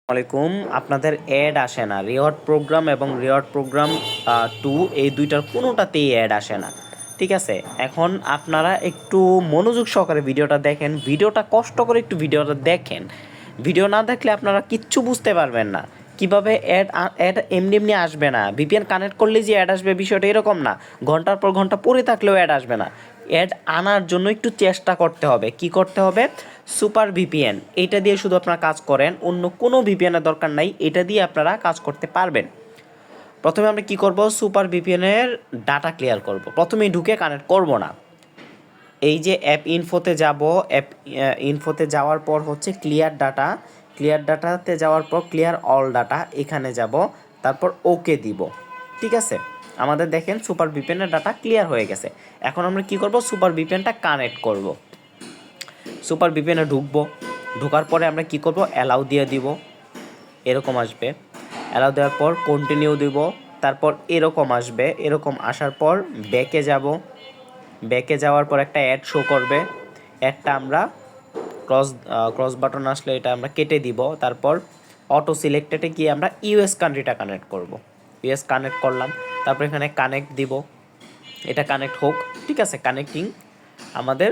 আলাইকুম। আপনাদের অ্যাড আসে না, রিওয়ার্ড প্রোগ্রাম এবং রিওয়ার্ড প্রোগ্রাম 2 এই দুইটার কোনোটাতেই অ্যাড আসে না। ঠিক আছে, এখন আপনারা একটু মনোযোগ সহকারে ভিডিওটা দেখেন, ভিডিওটা কষ্ট করে একটু ভিডিওটা দেখেন। ভিডিও না দেখলে আপনারা কিচ্ছু বুঝতে পারবেন না কিভাবে অ্যাড এমনি এমনি আসবে না। ভিপিএন কানেক্ট করলেই যে অ্যাড আসবে বিষয়টা এরকম না, ঘন্টার পর ঘন্টা পরে থাকলেও অ্যাড আসবে না। অ্যাড আনার জন্য একটু চেষ্টা করতে হবে। কি করতে হবে? সুপার ভিপিএন, এইটা দিয়ে শুধু আপনারা কাজ করেন, অন্য কোনো ভিপিএনের দরকার নাই, এটা দিয়ে আপনারা কাজ করতে পারবেন। প্রথমে আমরা কি করব? সুপার ভিপিএনের ডাটা ক্লিয়ার করব। প্রথমেই ঢুকে কানেক্ট করব না, এই যে অ্যাপ ইনফোতে যাব, অ্যাপ ইনফোতে যাওয়ার পর হচ্ছে ক্লিয়ার ডাটা, ক্লিয়ার ডাটাতে যাওয়ার পর ক্লিয়ার অল ডাটা, এখানে যাব, তারপর ওকে দিব। ঠিক আছে, আমাদের দেখেন সুপার ভিপিএনের ডাটা ক্লিয়ার হয়ে গেছে। এখন আমরা কি করব? সুপার ভিপিএনটা কানেক্ট করব। সুপার ভিপিএনে ঢুকবো, ঢোকার পরে আমরা কি করব? অ্যালাউ দিয়ে দিব, এরকম আসবে। অ্যালাউ দেওয়ার পর কন্টিনিউ দিব, তারপর এরকম আসবে। এরকম আসার পর ব্যাকে যাব, ব্যাকে যাওয়ার পর একটা অ্যাড শো করবে। অ্যাডটা আমরা ক্রস বাটন আসলে এটা আমরা কেটে দিব। তারপর অটো সিলেক্টেডে গিয়ে আমরা ইউএস কান্ট্রিটা কানেক্ট করব। ইউএস কানেক্ট করলাম, তারপর এখানে কানেক্ট দিব, এটা কানেক্ট হোক। ঠিক আছে, কানেক্টিং আমাদের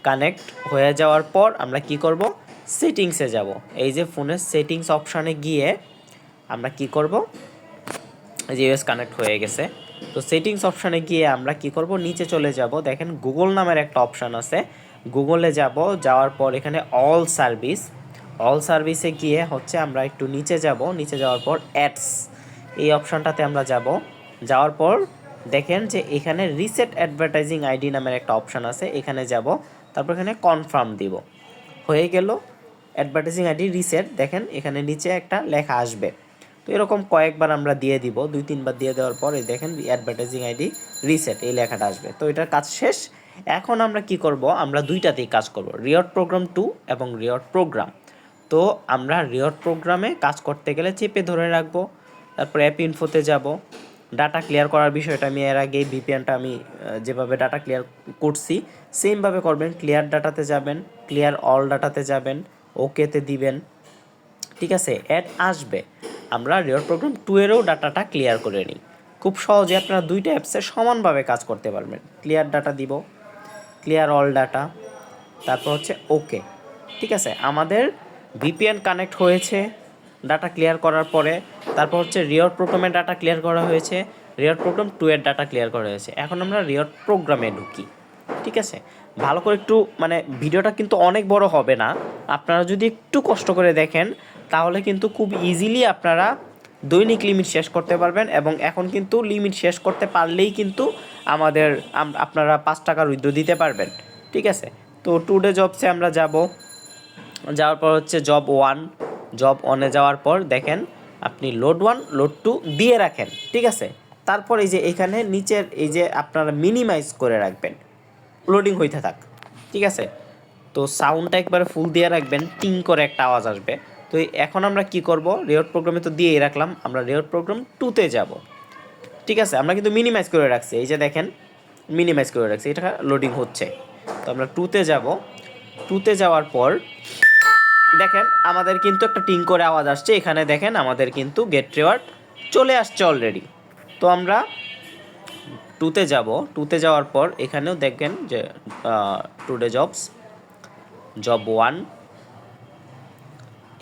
কানেক্ট হয়ে যাওয়ার পর আমরা কি করব? সেটিংসে যাব। এই যে ফোনের সেটিংস অপশানে গিয়ে আমরা কি করব? এই যে ইউএস কানেক্ট হয়ে গেছে, তো সেটিংস অপশানে গিয়ে আমরা কি করব? নিচে চলে যাব, দেখেন গুগল নামের একটা অপশান আছে, গুগলে যাব। যাওয়ার পর এখানে অল সার্ভিস, অল সার্ভিসে গিয়ে হচ্ছে আমরা একটু নিচে যাব, নিচে যাওয়ার পর অ্যাডস, এই অপশানটাতে আমরা যাব। যাওয়ার পর দেখেন যে এখানে রিসেট অ্যাডভার্টাইজিং আইডি নামের একটা অপশান আছে, এখানে যাব, তারপর এখানে কনফার্ম দিব। হয়ে গেল অ্যাডভার্টাইজিং আইডি রিসেট, দেখেন এখানে নিচে একটা লেখা আসবে। তো এরকম কয়েকবার আমরা দিয়ে দিব, 2-3 বার দিয়ে দেওয়ার পরে দেখেন অ্যাডভার্টাইজিং আইডি রিসেট এই লেখাটা আসবে। তো এটার কাজ শেষ। এখন আমরা কি করব? আমরা দুইটাতেই কাজ করব, রিওয়ার্ড প্রোগ্রাম 2 এবং রিওয়ার্ড প্রোগ্রাম। তো আমরা রিওয়ার্ড প্রোগ্রামে কাজ করতে গেলে চেপে ধরে রাখবো, তারপর অ্যাপ ইনফোতে যাব। ডাটা ক্লিয়ার করার বিষয়টা আমি এর আগেই ভিপিএনটা আমি যেভাবে ডাটা ক্লিয়ার করছি সেমভাবে করবেন। ক্লিয়ার ডাটাতে যাবেন, ক্লিয়ার অল ডাটাতে যাবেন, ওকেতে দিবেন। ঠিক আছে, অ্যাড আসবে। আমরা রিওয়ার্ড প্রোগ্রাম 2 এরও ডাটাটা ক্লিয়ার করে নিই। খুব সহজে আপনারা দুইটা অ্যাপসে সমানভাবে কাজ করতে পারবেন। ক্লিয়ার ডাটা দিব, ক্লিয়ার অল ডাটা, তারপর হচ্ছে ওকে। ঠিক আছে, আমাদের ভিপিএন কানেক্ট হয়েছে ডাটা ক্লিয়ার করার পরে, তারপর হচ্ছে রিওয়ার্ড প্রোগ্রামের ডাটা ক্লিয়ার করা হয়েছে, রিওয়ার্ড প্রোগ্রাম 2 এর ডাটা ক্লিয়ার করা হয়েছে। এখন আমরা রিওয়ার্ড প্রোগ্রামে ঢুকি। ঠিক আছে, ভালো করে একটু ভিডিওটা কিন্তু অনেক বড় হবে না, আপনারা যদি একটু কষ্ট করে দেখেন তাহলে কিন্তু খুব ইজিলি আপনারা দৈনিক লিমিট শেষ করতে পারবেন। এবং এখন কিন্তু লিমিট শেষ করতে পারলেই কিন্তু আমাদের আপনারা 5 টাকার উইথড্র দিতে পারবেন। ঠিক আছে, তো টুডে জবসে আমরা যাব। যাওয়ার পর হচ্ছে জব 1, জব 1-এ যাওয়ার পর দেখেন আপনি লোড 1 লোড 2 দিয়ে রাখেন। ঠিক আছে, তারপর এই যে এখানে নিচের এই যে আপনারা মিনিমাইজ করে রাখবেন, লোডিং হইতে থাক। ঠিক আছে, তো সাউন্ডটা একবারে ফুল দিয়ে রাখবেন, টিং করে একটা আওয়াজ আসবে। তো এখন আমরা কি করব? রিওয়ার্ড প্রোগ্রামে তো দিয়েই রাখলাম, আমরা রিওয়ার্ড প্রোগ্রাম 2-তে যাব। ঠিক আছে, আমরা কিন্তু মিনিমাইজ করে রাখছি, এই যে দেখেন মিনিমাইজ করে রাখছি, এটা লোডিং হচ্ছে। তো আমরা 2-তে যাব। 2-তে যাওয়ার পর দেখেন আমাদের কিন্তু একটা টিং করে আওয়াজ আসছে, এখানে দেখেন আমাদের কিন্তু গেট রিওয়ার্ড চলে আসছে অলরেডি। তো আমরা 2-তে যাব। 2-তে যাওয়ার পর এখানেও দেখবেন যে টুডে জবস, জব 1,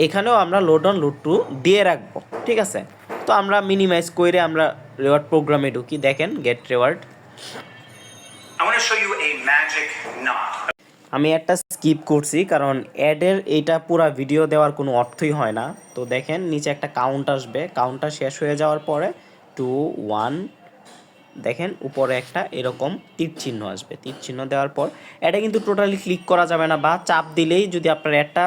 এখানেও আমরা লোড 1 লোড 2 দিয়ে রাখবো। ঠিক আছে, তো আমরা মিনিমাইজ করে আমরা রিওয়ার্ড প্রোগ্রামে ঢুকি। দেখেন গেট রিওয়ার্ড, আমি একটা স্কিপ করছি কারণ অ্যাডের এইটা পুরো ভিডিও দেওয়ার কোনো অর্থই হয় না। তো দেখেন নিচে একটা কাউন্ট আসবে, কাউন্টটা শেষ হয়ে যাওয়ার পরে 2, 1, দেখেন উপরে একটা এরকম তীর চিহ্ন আসবে। তীর চিহ্ন দেওয়ার পর এটা কিন্তু টোটালি ক্লিক করা যাবে না, বা চাপ দিলেই যদি আপনার একটা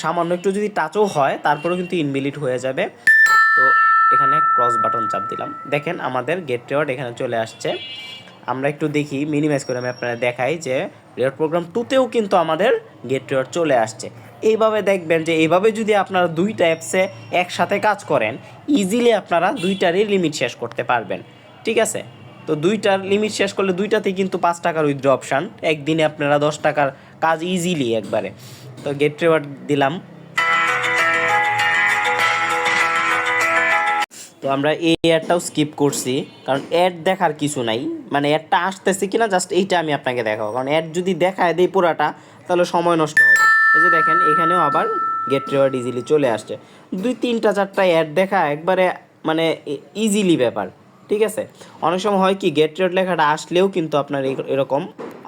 সামান্য একটু যদি টাচও হয় তারপরেও কিন্তু ইনভ্যালিড হয়ে যাবে। তো এখানে ক্রস বাটন চাপ দিলাম, দেখেন আমাদের গেট রিওয়ার্ড এখানে চলে আসছে। আমরা একটু দেখি, মিনিমাইজ করে আমি আপনারা দেখাই যে রিওয়ার্ড প্রোগ্রাম 2-তেও কিন্তু আমাদের গেট রিওয়ার্ড চলে আসছে। এইভাবে দেখবেন যে এইভাবে যদি আপনারা দুইটা অ্যাপসে একসাথে কাজ করেন ইজিলি আপনারা দুইটারই লিমিট শেষ করতে পারবেন। ঠিক আছে, তো দুইটার লিমিট শেষ করলে দুইটাতেই কিন্তু 5 টাকার উইথড্র অপশান, একদিনে আপনারা 10 টাকার কাজ ইজিলি একবারে। তো গেট রিওয়ার্ড দিলাম, তো আমরা এই অ্যাডটাও স্কিপ করছি, কারণ অ্যাড দেখার কিছু নাই, মানে অ্যাডটা আসতেছে কিনা জাস্ট এইটা আমি আপনাকে দেখাবো, কারণ অ্যাড যদি দেখায় দেই পুরাটা তাহলে সময় নষ্ট হবে। এই যে দেখেন এখানেও আবার গেট রিওয়ার্ড ইজিলি চলে আসছে, 2-3-4টা অ্যাড দেখা একবারে মানে ইজিলি ব্যাপার, ঠিক আছে। অনেক সময় হয় কি গেট রিওয়ার্ড লেখাটা আসলেও কিন্তু আপনার এরকম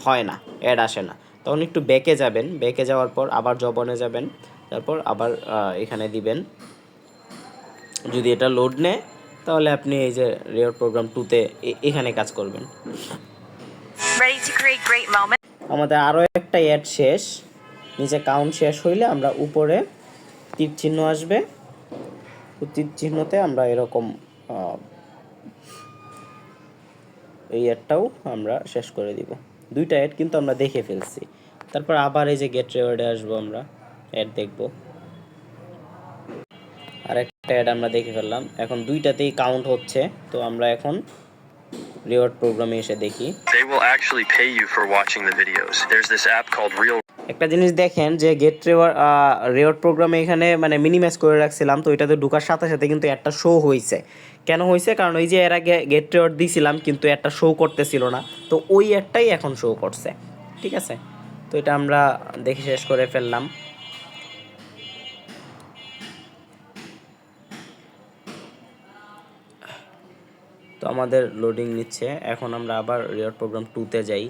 হয় না, অ্যাড আসে না, তখন একটু ব্যাকে যাবেন, ব্যাকে যাওয়ার পর আবার জবনে যাবেন, তারপর আবার এখানে দিবেন। যদি এটা লোড নেয় তাহলে আপনি এই যে রিওয়ার্ড প্রোগ্রাম 2তে এখানে কাজ করবেন। আমাদের আরও একটা অ্যাড শেষ, নিচে কাউন্ট শেষ হইলে আমরা উপরে তীর চিহ্ন আসবে, তীর চিহ্নতে আমরা এরকম এই অ্যাডটাও আমরা শেষ করে দিব। 2টা অ্যাড কিন্তু আমরা দেখে ফেলছি। তারপর আবার এই যে গেট রিওয়ার্ডে আসবো, আমরা অ্যাড দেখব, আর একটা অ্যাড আমরা দেখে ফেললাম। এখন 2টাতেই কাউন্ট হচ্ছে, তো আমরা এখন রিওয়ার্ড প্রোগ্রামে এসে দেখি। They will actually pay you for watching the videos. There's this app called Real. একটা জিনিস দেখেন যে গেট রিওয়ার্ড প্রোগ্রামে এখানে মানে মিনিমাইজ করে রাখছিলাম, তো এটাতে ঢোকার সাথে সাথে কিন্তু একটা শো হয়েছে। কেন হয়েছে? কারণ ওই যে এর আগে গেট রিওয়ার্ড দিয়েছিলাম কিন্তু একটা শো করতেছিল না, তো ওই একটাই এখন শো করছে, ঠিক আছে। তো এটা আমরা দেখে শেষ করে ফেললাম। তো আমাদের লোডিং নিচ্ছে, এখন আমরা আবার রিওয়ার্ড প্রোগ্রাম 2তে যাই,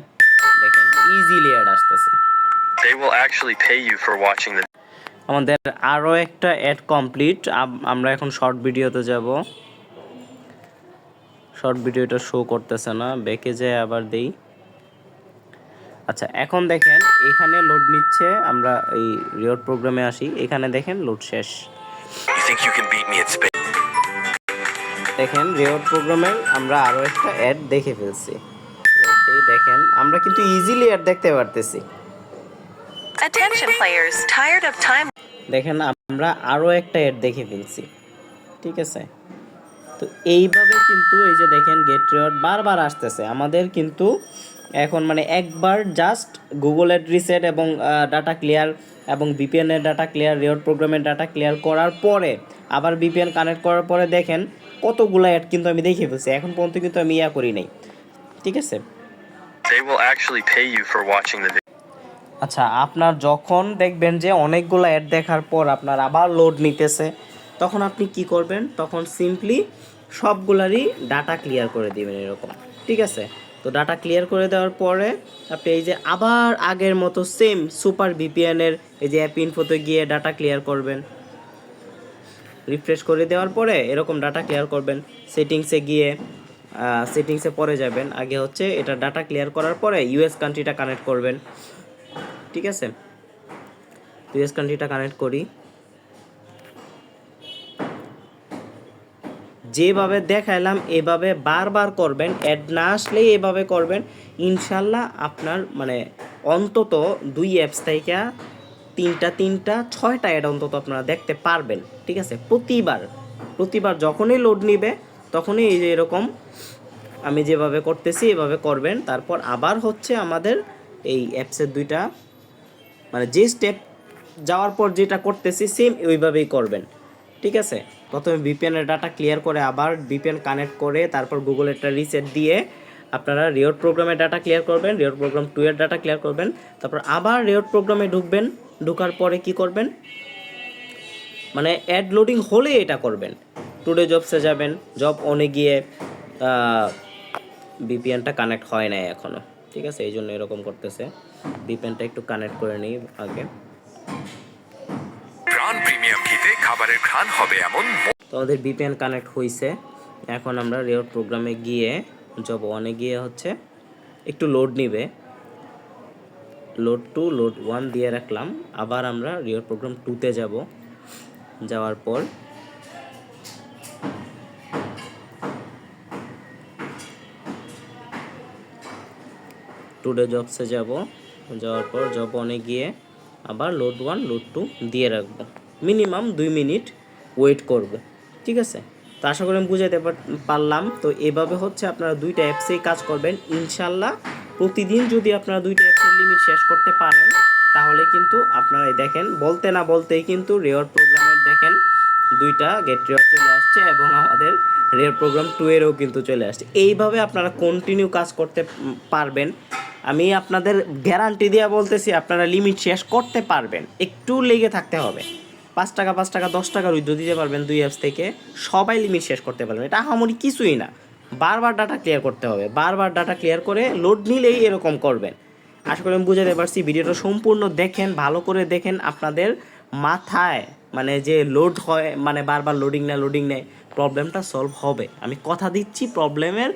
দেখেন ইজিলি অ্যাড আসতেছে। They will actually pay you for watching the. আমাদের আরও একটা অ্যাড কমপ্লিট, আমরা এখন শর্ট ভিডিওতে যাব। শর্ট ভিডিওটা শো করতেছে না, ব্যাকে যেয়ে আবার দেই। আচ্ছা এখন দেখেন এখানে লোড নিচ্ছে, আমরা এই রিওয়ার্ড প্রোগ্রামে আসি, এখানে দেখেন লোড শেষ। দেখেন রিওয়ার্ড প্রোগ্রামের আমরা আরও একটা অ্যাড দেখে ফেলছি, দেখেন আমরা কিন্তু ইজিলি অ্যাড দেখতে পারতেছি। দেখেন আমরা আরও একটা অ্যাড দেখে ফেলছি, ঠিক আছে। তো এইভাবে কিন্তু এই যে দেখেন গেট রিওয়ার্ড বারবার আসতেছে আমাদের, কিন্তু এখন মানে একবার জাস্ট গুগল অ্যাড রিসেট এবং ডাটা ক্লিয়ার এবং ভিপিএনের ডাটা ক্লিয়ার, রিওয়ার্ড প্রোগ্রামের ডাটা ক্লিয়ার করার পরে আবার ভিপিএন কানেক্ট করার পরে দেখেন কতগুলো অ্যাড কিন্তু আমি দেখে ফেলছি, এখন পর্যন্ত কিন্তু আমি করি নাই, ঠিক আছে। They will actually pay you for watching the. আচ্ছা আপনার যখন দেখবেন যে অনেকগুলো অ্যাড দেখার পর আপনার আবার লোড নিতেছে, তখন আপনি কি করবেন? তখন সিম্পলি সবগুলারই ডাটা ক্লিয়ার করে দিবেন এরকম, ঠিক আছে। তো ডাটা ক্লিয়ার করে দেওয়ার পরে আপনি এই যে আবার আগের মতো সেম সুপার ভিপিএনের এই যে অ্যাপ ইনফোতে গিয়ে ডাটা ক্লিয়ার করবেন, রিফ্রেশ করে দেওয়ার পরে এরকম ডাটা ক্লিয়ার করবেন। সেটিংসে গিয়ে সেটিংসে পরে যাবেন, আগে হচ্ছে এটা ডাটা ক্লিয়ার করার পরে ইউএস কান্ট্রিটা কানেক্ট করবেন, ঠিক আছে। ইউএস কান্ট্রিটা কানেক্ট করি, যেভাবে দেখাইলাম এভাবে বারবার করবেন, অ্যাড না আসলেই এভাবে করবেন, ইনশাল্লাহ আপনার মানে অন্তত 2 অ্যাপস থেকে 3টা 6টা অ্যাড অন্তত আপনারা দেখতে পারবেন, ঠিক আছে। প্রতিবার যখনই লোড নিবে তখনই এই যে এরকম আমি যেভাবে করতেছি এভাবে করবেন। তারপর আবার হচ্ছে আমাদের এই অ্যাপসের 2টা মানে যে স্টেপ যাওয়ার পর যেটা করতেছি সেম ওইভাবেই করবেন, ঠিক আছে। প্রথমে ভিপিএনের ডাটা ক্লিয়ার করে আবার ভিপিএন কানেক্ট করে তারপর গুগল একটা রিসেট দিয়ে আপনারা রিওয়ার্ড প্রোগ্রামের ডাটা ক্লিয়ার করবেন, রিওয়ার্ড প্রোগ্রাম 2 এর ডাটা ক্লিয়ার করবেন, তারপর আবার রিওয়ার্ড প্রোগ্রামে ঢুকবেন, ঢোকার পরে কি করবেন মানে অ্যাড লোডিং হলে এটা করবেন। টুডে জবসে যাবেন, জব অনে গিয়ে ভিপিএনটা কানেক্ট হয় নাই এখনও, ঠিক আছে, এই জন্য এরকম করতেছে। ভিপিএনটা একটু কানেক্ট করে নিই আগে। তো আমাদের ভিপিএন কানেক্ট হয়েছে, এখন আমরা রিওয়ার্ড প্রোগ্রামে গিয়ে জব ওয়ানে গিয়ে হচ্ছে একটু লোড নিবে, লোড 2 লোড 1 দিয়ে রাখলাম। আবার আমরা রিওয়ার্ড প্রোগ্রাম 2তে যাব, যাওয়ার পর টুডে জবসে যাব, যাওয়ার পর জব ওয়ানে গিয়ে আবার লোড 1 লোড 2 দিয়ে রাখবো, মিনিমাম 2 মিনিট ওয়েট করব, ঠিক আছে। তো আশা করি আমি বুঝাতে পারলাম। তো এভাবে হচ্ছে আপনারা 2টা অ্যাপসেই কাজ করবেন ইনশাল্লাহ। প্রতিদিন যদি আপনারা 2টা অ্যাপসের লিমিট শেষ করতে পারেন তাহলে কিন্তু আপনারা দেখেন বলতে না বলতেই কিন্তু রিওয়ার্ড প্রোগ্রামের দেখেন 2টা গেট রিওয়ার্ড চলে আসছে এবং আমাদের রিওয়ার্ড প্রোগ্রাম 2 এরও কিন্তু চলে আসছে। এইভাবে আপনারা কন্টিনিউ কাজ করতে পারবেন। আমি আপনাদের গ্যারান্টি দিয়ে বলতেছি আপনারা লিমিট শেষ করতে পারবেন, একটু লেগে থাকতে হবে। 5 টাকা 5 টাকা 10 টাকা উইথড্র দিতে পারবেন 2 অ্যাপস থেকে, সবাই লিমিট শেষ করতে পারবেন। এটা আহামরি কিছুই না, বারবার ডাটা ক্লিয়ার করতে হবে, বারবার ডাটা ক্লিয়ার করে লোড নিলেই এরকম করবেন। আশা করি আমি বুঝাতে পারছি। ভিডিওটা সম্পূর্ণ দেখেন, ভালো করে দেখেন, আপনাদের মাথায় মানে যে লোড হয়, মানে বারবার লোডিং নেয়, প্রবলেমটা সলভ হবে। আমি কথা দিচ্ছি প্রবলেমের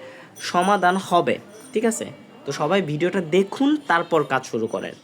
সমাধান হবে, ঠিক আছে? তো সবাই ভিডিওটা দেখুন, তারপর কাজ শুরু করেন।